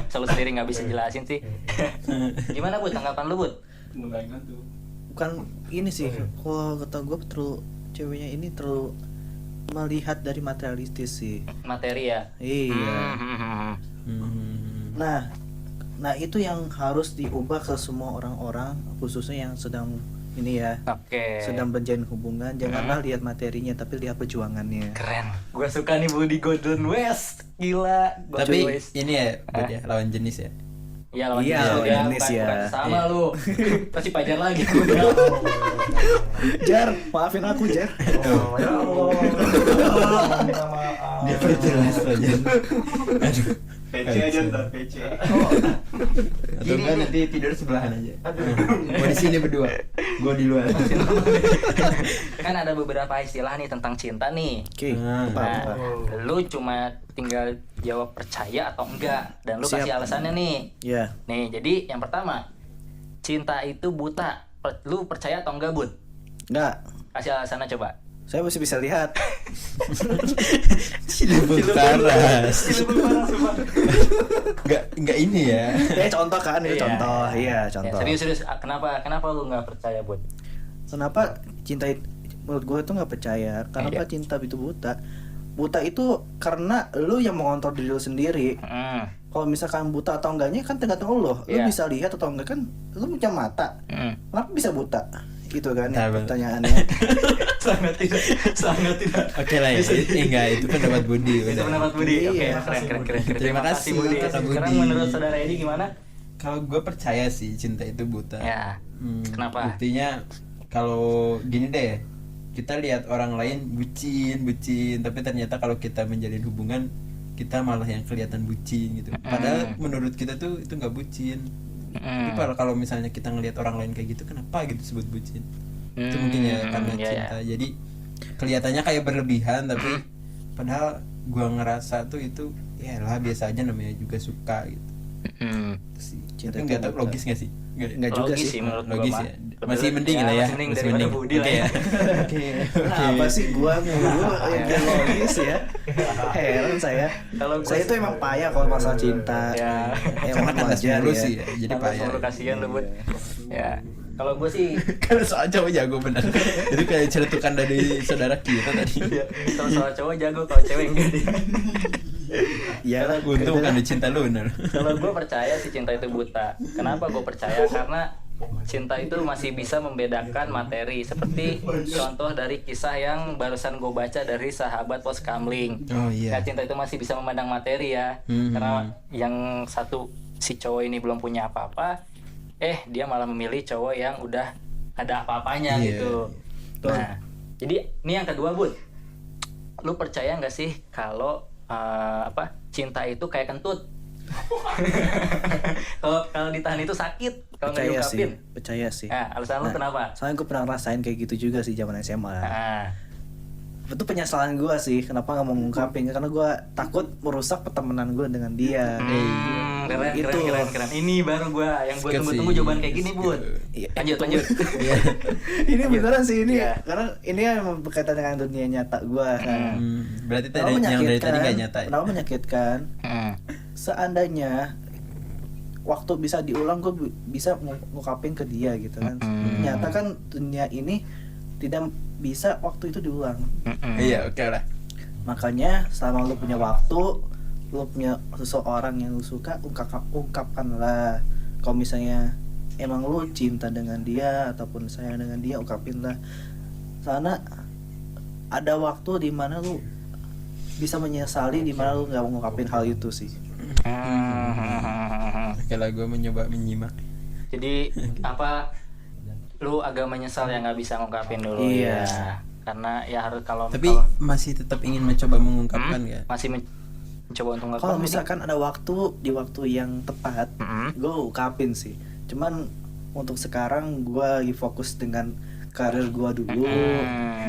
Selalu sendiri nggak bisa jelasin sih. Gimana Bud, tanggapan lu Bud? Mulai tuh. Bukan ini sih, kalau kata gue terlalu ceweknya ini terlalu melihat dari materialistis sih. Materi ya. Iya. Hmm. Nah itu yang harus diubah ke semua orang-orang, khususnya yang sedang ini ya, Oke. sedang menjalin hubungan. Janganlah lihat materinya, tapi lihat perjuangannya. Keren. Gue suka nih Budi Golden West. Gila. Golden Tapi West. ini ya, Bud ya, lawan jenis ya. Iya lawan Iya, jenis lawan ya, jenis bukan- ya. bukan sama Iya. lu. Pasti pajar lagi. Jar, maafin aku Jar. Oh. Dia perjelas aja. Aduh. PC aja ntar PC. Atau enggak nanti tidur sebelahan aja. Mau di sini berdua. Gua di luar. Kan ada beberapa istilah nih tentang cinta nih. Oke, Nah. apa-apa. Lu cuma tinggal jawab percaya atau enggak dan lu Siap. kasih alasannya nih. Ya, Nih, jadi yang pertama, cinta itu buta. Lu percaya atau enggak, Bud? enggak. Kasih alasannya coba. Saya masih bisa lihat. Cilebut paras. Enggak ini ya. Ya contoh kan, itu Iya. contoh. Iya, Ya, contoh. serius. Kenapa lu nggak percaya, Bud? Kenapa cinta menurut gue itu nggak percaya? Kenapa cinta itu buta? Buta itu karena lu yang mengontrol diri lu sendiri. Kalau misalkan buta atau enggaknya kan tergantung lu. Lu Iya. bisa lihat atau enggak kan? Lu punya mata. Kenapa bisa buta? Itu kan ya, Betul. pertanyaannya. sangat tidak. Oke lah ya. Enggak, itu pendapat Budi. Itu udah. pendapat Budi. Oke, Iya. keren. Terima kasih, Budi. Kak Sekarang Budi. menurut saudara Edi gimana? Kalau gue percaya sih cinta itu buta. Ya. Kenapa? Buktinya kalau gini deh, kita lihat orang lain bucin, tapi ternyata kalau kita menjalin hubungan kita malah yang kelihatan bucin gitu. Padahal menurut kita tuh itu nggak bucin. Tapi kalau misalnya kita ngelihat orang lain kayak gitu, kenapa gitu disebut bucin? Itu mungkin ya karena iya, cinta. Jadi kelihatannya kayak berlebihan, tapi padahal gua ngerasa tuh itu ya lah biasa aja, namanya juga suka gitu. Itu sih. Cinta Tapi nggak itu tahu buta. logis nggak sih? Enggak juga Logis sih. menurut gua Logis mah. ya. Masih mending lah ya. Masih mending daripada Budi lah Oke ya. Oke. Kenapa sih gua mulu yang gak logis ya? Heran saya. Kalau gua Saya itu emang payah kalau masalah cinta. Ya. Karena kandas wajar mulu ya. sih ya, jadi Tambah payah. selalu kasihan lu, Bud. Ya. Kalau gue sih Karena soal cowok jago bener. Itu kayak ceretukan dari saudara kita tadi. kalau soal cowok jago, kalau cewek enggak dia. Iya lah, Untung bukan cinta lunar. Kalau gue percaya sih cinta itu buta. Kenapa gue percaya? Karena cinta itu masih bisa membedakan materi. Seperti contoh dari kisah yang barusan gue baca dari sahabat pos kamling. Oh iya. Nah, cinta itu masih bisa memandang materi ya. Karena yang satu, si cowok ini belum punya apa-apa, dia malah memilih cowok yang udah ada apa-apanya Iya. gitu. Nah, jadi ini yang kedua, Bud. Lu percaya nggak sih kalau cinta itu kayak kentut? Kalau ditahan itu sakit, kalau nggak percaya sih, diungkapin. percaya sih. Nah, alasan lu kenapa? Soalnya gue pernah ngerasain kayak gitu juga sih zaman SMA. Nah, Itu penyesalan gue sih, kenapa nggak mau ngungkapin? Karena gue takut merusak pertemanan gue dengan dia. keren, Itu. keren. Ini baru yang gue Skip tunggu-tunggu sih. jawaban kayak gini, Bud. Iya, Lanjut. Iya. Ini beneran sih ini, Iya. karena ini yang berkaitan dengan dunia nyata gue kan. Berarti Kenapa tadi yang dari tadi menyakitkan? nggak nyata. Ya? Kenapa menyakitkan? Seandainya waktu bisa diulang, gue bisa ngungkapin ke dia gitu kan. Ternyata kan dunia ini tidak bisa waktu itu diulang. Iya, oke lah. Makanya selama lu punya waktu, lu punya seseorang yang lu suka, ungkapkanlah. Kalau misalnya emang lu cinta dengan dia ataupun sayang dengan dia, ungkapinlah. Karena ada waktu di mana lu bisa menyesali, di mana lu nggak mau ngungkapin hal itu sih. Oke lah, gue mencoba menyimak. Jadi lu agak menyesal ya nggak bisa ngungkapin dulu Iya. ya. Karena ya harus kalau Tapi masih tetap ingin mencoba mengungkapkan ya. masih Coba untuk nggak Kalau komedi. misalkan ada waktu di waktu yang tepat, gue ungkapin sih. Cuman untuk sekarang gue lagi fokus dengan karir gue dulu,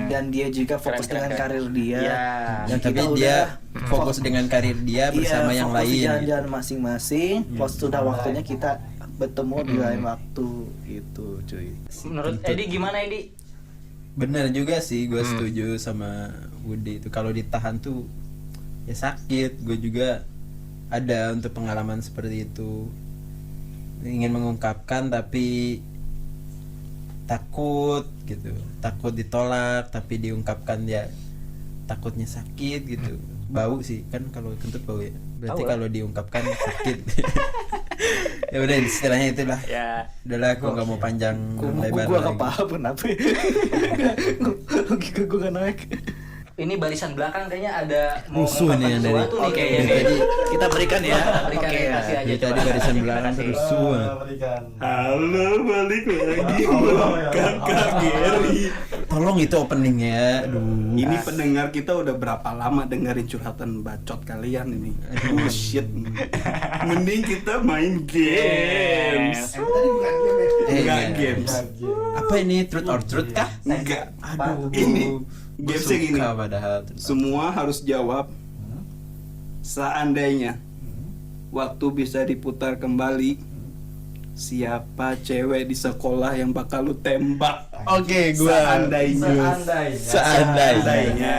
dan dia juga fokus Keren, dengan keren. karir dia. Iya. Dan Tapi kita dia udah fokus dengan karir dia bersama iya, yang fokus di lain. jalan-jalan masing-masing. Pas sudah waktunya kita bertemu di lain waktu gitu, cuy. Menurut Edi gimana Edi? Bener juga sih, gue setuju sama Budi itu. Kalau ditahan tuh ya sakit. Gue juga ada untuk pengalaman seperti itu, ingin mengungkapkan tapi takut gitu, takut ditolak, tapi diungkapkan ya takutnya sakit gitu. Bau sih kan, kalau kentut bau ya, berarti Tahu lah. kalau diungkapkan sakit. Ya udah, istilahnya itulah. Ya, Udahlah, aku nggak mau panjang lebar Gue lagi. gak paham kenapa. Logika gue gak naik. ini barisan belakang kayaknya ada mau Rusuh nih mengungkapkan yang dari- sesuatu nih Oke, kayaknya. dari nih. tadi. Kita berikan ya. Berikan Oke, kasih aja. Dari coba. tadi barisan Kasih, belakang kasih. terus semua. Halo, balik lagi Kakak Gary. Tolong itu openingnya. Aduh. Ini pendengar kita udah berapa lama dengerin curhatan bacot kalian ini? Oh shit. Mending kita main games. Enggak games. Apa ini, truth or truth kah? Enggak. Aduh. Ini Gua gamesnya gini. suka padahal. Semua harus jawab. Seandainya waktu bisa diputar kembali, siapa cewek di sekolah yang bakal lu tembak? Oke, gua. Seandainya. Seandainya.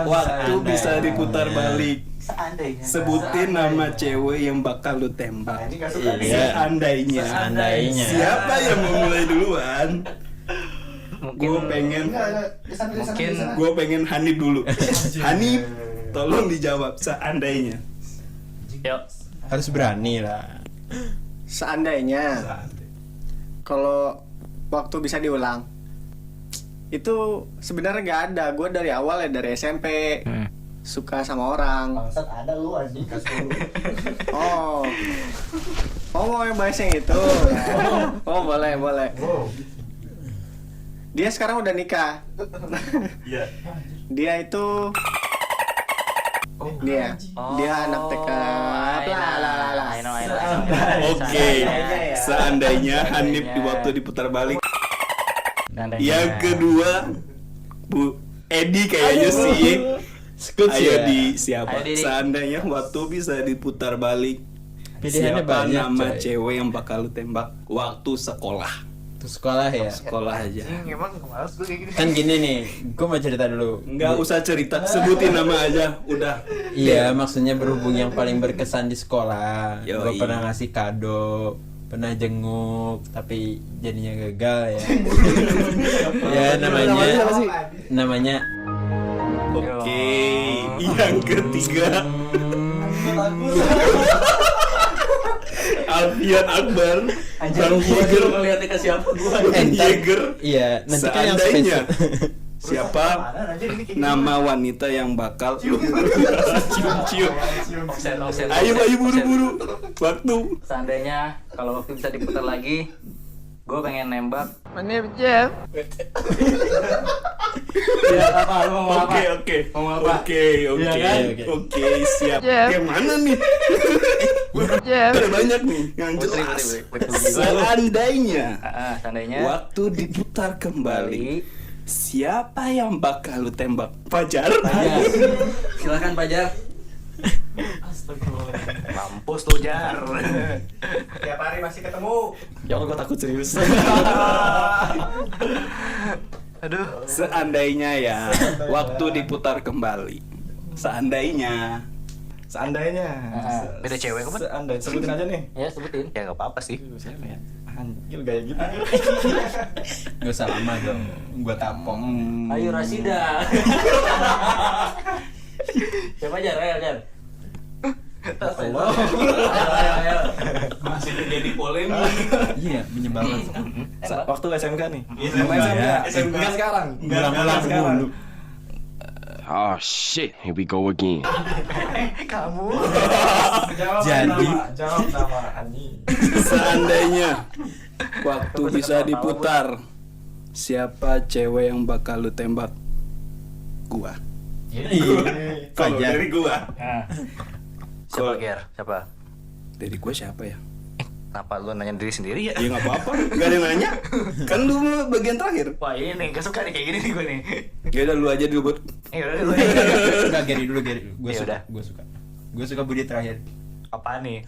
Waktu bisa diputar balik. Seandainya. Sebutin nama cewek yang bakal lu tembak. Iya. Seandainya. Seandainya. Siapa yang mau mulai duluan? Mungkin Gue pengen Hanif dulu. Hanif, tolong dijawab. Seandainya. yuk. Harus berani lah. Seandainya kalau waktu bisa diulang, itu sebenarnya nggak ada. Gue dari awal ya, dari SMP suka sama orang. Bangsat ada lu anjing. Oh, mau yang bahas yang itu? Oh, boleh. Dia sekarang udah nikah. Dia itu dia anak TK. I know. Oke. Seandainya Hanif di waktu diputar balik. Yang kedua, Bu Edi kayaknya sih. Ayo di siapa? Ayo, Didi. Seandainya waktu bisa diputar balik, Pilihannya siapa banyak, nama coy. cewek yang bakal lu tembak waktu sekolah? Tuh sekolah ya. Sekolah aja. Emang males gue kayak gini. Kan gini nih, gue mau cerita dulu. Nggak usah cerita, sebutin nama aja, udah. Iya, maksudnya berhubung yang paling berkesan di sekolah. Yoi. Gue pernah ngasih kado, pernah jenguk, tapi jadinya gagal ya. Ya namanya Oke, yang ketiga. Alfian Akbar, Bang Yeager, ngeliatnya ke siapa gua? Bang Yeager. Iya, nanti kan yang Seandainya spesial. siapa nama wanita yang bakal cium-cium? Offset. Ayo buru-buru. Waktu. Seandainya kalau waktu bisa diputar lagi, gue pengen nembak. Oke, siap. Yang mana nih? Ada banyak nih yang jelas. Seandainya Seandainya waktu diputar kembali, siapa yang bakal lu tembak? Fajar? silakan Pajar. Mampus lu Jar. Tiap hari masih ketemu. Ya Allah, gue takut serius. Seandainya ya, waktu diputar kembali. Seandainya. Beda cewek kan? Seandainya, sebutin aja nih. Ya sebutin. Ya nggak apa-apa sih. Siapa ya? Anjir gaya gitu. Gak usah lama dong, gue tampung. Ayo Rasida. Siapa Jar? Jar. Ayo. Masih terjadi polemik. Iya, menyebalkan. Waktu SMK nih. SMK ya. SMK sekarang. Ngulang-ngulang dulu. Oh shit, here we go again. Jadi Seandainya waktu bisa diputar, siapa cewek yang bakal lu tembak? Gua. Kalau Fajar. dari gua. Siapa Ger? Siapa? Dari gue siapa ya? Kenapa lu nanya diri sendiri ya? Ya nggak apa-apa, nggak ada yang nanya. Kan lu bagian terakhir. Wah ini nih, gak suka nih kayak gini nih gue nih. Ya udah lu aja dulu buat. Udah lu. Enggak, Gary dulu, Gary. Gue Ya suka. udah. Gue suka Budi terakhir. Apa nih?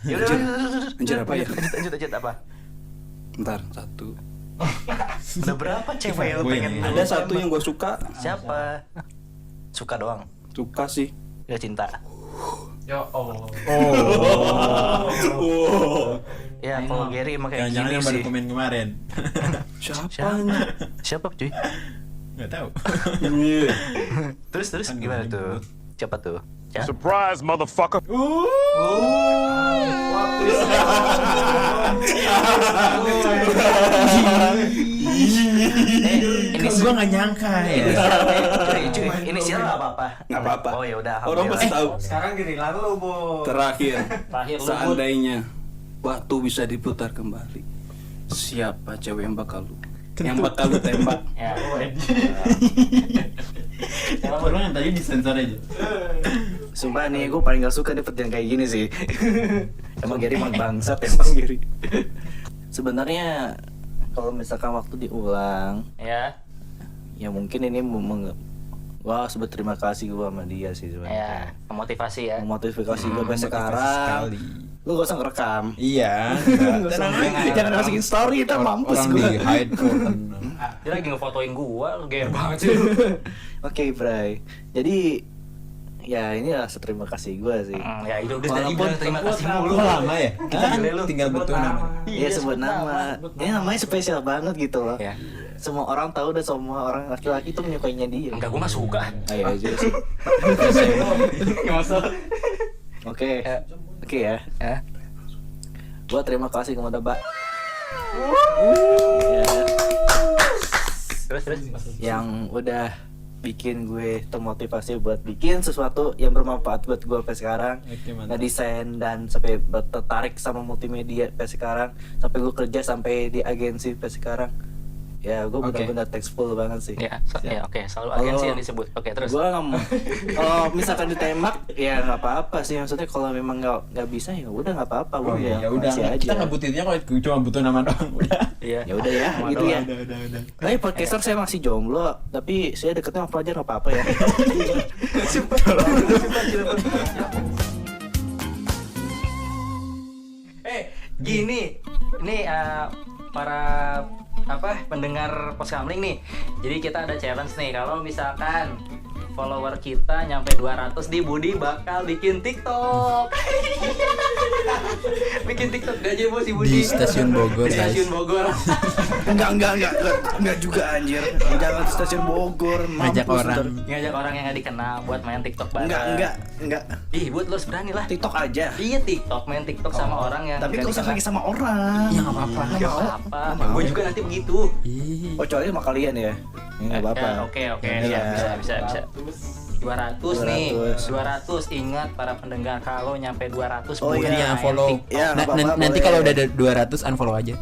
Anjir apa ya? Lanjut apa? Ntar satu. Udah berapa cewek yang lu Gue pengen? ini. Ada satu yang gue suka. Siapa? Suka doang. Suka sih. Ya cinta. Ya Allah. Ya kalau Gary emang kayak Jangan-jangan gini yang baru sih. komen kemarin. Siapa? Siapa cuy? Enggak tahu. Terus Kan gimana gue tuh? nyebut. Siapa tuh? Ya? Surprise, motherfucker. Ini Gue nggak nyangka ya. cuy, ini siapa nggak apa-apa? Nggak apa-apa. Oh ya udah. Orang pasti tahu. Sekarang giliran lu, Bu. Terakhir. Terakhir lu, Bud. Seandainya waktu bisa diputar kembali, siapa cewek yang bakal lu? Yang bakal lu tembak? Ya. Orang yang tadi disensor aja. Sumpah nih, gue paling gak suka nih pertanyaan kayak gini sih. Emang Gary emang bangsat emang Gary. Sebenarnya kalau misalkan waktu diulang, Ya. ya mungkin ini wah sebut terima kasih gue sama dia sih Ya, sebenarnya. memotivasi ya. Memotivasi gue sampai Motivasi sekarang. sekali. Lu gak usah ngerekam. Iya. Tenang aja, jangan masukin story, kita mampus Orang gue. di hide kok, tenang. Dia lagi ngefotoin gua, gaya banget sih. Oke, Bray. Jadi ya ini lah terima kasih gue sih. Ya itu udah tadi Walaupun bilang terima kasih mulu. Kok lama ya? Kita kan Gila lu. tinggal betul nama. Iya sebut nama. Ini namanya spesial banget gitu loh. Ya. Semua orang tahu dan semua orang laki-laki tuh menyukainya dia. Enggak, gua gak suka. Ayo aja sih. Nggak usah. Oke. Oke ya. Ya. Gua terima kasih kepada Mbak. Ya, Terus. yang udah bikin gue termotivasi buat bikin sesuatu yang bermanfaat buat gue sampai sekarang. Oke, mantap. Ngedesain dan sampai tertarik sama multimedia sampai sekarang, sampai gue kerja sampai di agensi sampai sekarang. Ya gue Oke. benar-benar thankful banget sih. Ya, oke, selalu agensi yang disebut. Oke, terus. Gue nggak mau. Kalau misalkan ditembak, ya nggak apa-apa sih. Maksudnya kalau memang nggak bisa ya udah nggak apa-apa. Oh iya, ya udah. kasih aja. Kita nggak butuhnya kalau cuma butuh nama doang. Udah. Iya. Ya udah ya, Nama gitu doang. ya. Udah. Tapi podcaster saya masih jomblo, tapi saya deketnya sama Fajar nggak apa-apa ya. Gini, ini para pendengar Pos Kamling nih. Jadi kita ada challenge nih, kalau misalkan follower kita nyampe 200 di Budi bakal bikin TikTok. Bikin TikTok gak aja si Budi. Di stasiun Bogor, Di stasiun guys. Bogor. Enggak juga anjir. Jangan di stasiun Bogor, Ngajak mampus orang. ntar. Ngajak orang yang gak dikenal buat main TikTok bareng. Enggak. Ih, buat lo berani lah. TikTok aja. Iya, TikTok, main TikTok sama orang yang Tapi nggak gak usah dikenal. lagi sama orang. Ya nggak apa-apa. Nggak apa-apa. Gue juga nanti begitu. Ih. Oh, kecuali sama kalian ya. Enggak apa-apa. Ya, oke, Iya. bisa. 200 nih. 200. 200 ingat para pendengar, kalau nyampe 200 Oh, Budi iya, main Follow. TikTok. Ya, nggak apa-apa, Nanti boleh. kalau udah ada 200 unfollow aja.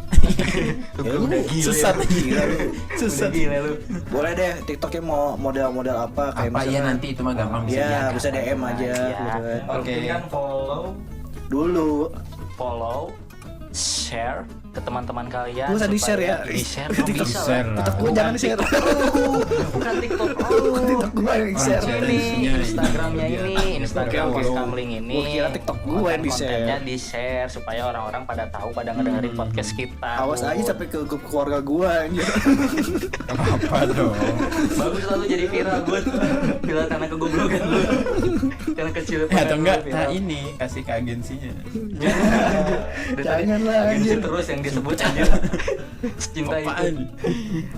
Ya, Udah gila. Susah ya. Gila lu. Udah gila lu. Boleh deh, TikToknya mau model-model apa kayak Apa ya misalkan- nanti itu mah gampang bisa Iya, diangkat. bisa DM aja. Iya. gitu kan. Oke. Kan follow, share ke teman-teman kalian. Nggak usah di-share ya. Di-share TikTok bisa share lah. lah. TikTok gue jangan di-share. Bukan TikTok. TikTok gue yang di-share. Ini Instagramnya ini, Instagram Oke, Pos oke. Kamling ini. Gua kira TikTok gua yang di-share. Kontennya di-share supaya orang-orang pada tahu, pada ngedengerin podcast kita. Awas aja sampai ke keluarga gue anjir. Apa dong? Bagus lalu jadi viral buat bila karena kegoblokan lu. Karena kecil. Atau enggak? viral. Nah ini kasih ke agensinya. Dari tadi Janganlah, agensi anjir. terus yang disebut aja. Secinta itu. Apaan?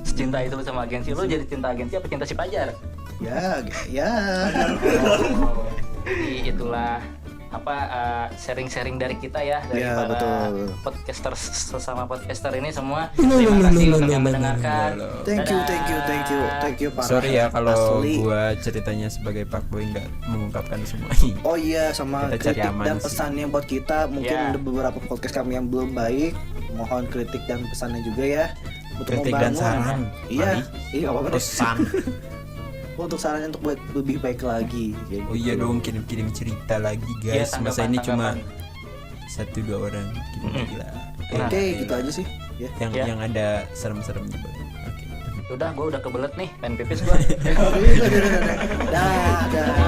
Secinta itu sama agensi. Lu jadi cinta agensi apa cinta si Pajar? Ya. Jadi itulah sharing-sharing dari kita ya, dari Ya, para betul. podcaster, sesama podcaster ini semua. Terima kasih untuk yang mendengarkan. Thank you para Sorry ya kalau asli. gua ceritanya sebagai Pak Boy nggak mengungkapkan semua. Oh iya, sama Kita cari kritik aman dan sih. pesannya buat kita. Mungkin Ya. ada beberapa podcast kami yang belum baik. Mohon kritik dan pesannya juga ya. Untuk Kritik dan membangun. saran. Iya, Mari. iya nggak apa-apa deh. Pesan. untuk sarannya untuk lebih baik lagi kayak Oh iya gitu. dong, kirim-kirim cerita lagi Iya, guys. Masa ini cuma tanggapan-tanggapan. 1-2 orang kirim lagi lah. Nah. Oke, gitu aja sih ya. Yang Ya. yang ada serem-seremnya boleh. Oke. Udah, gue udah kebelet nih, pengen pipis gue. Dah, dah.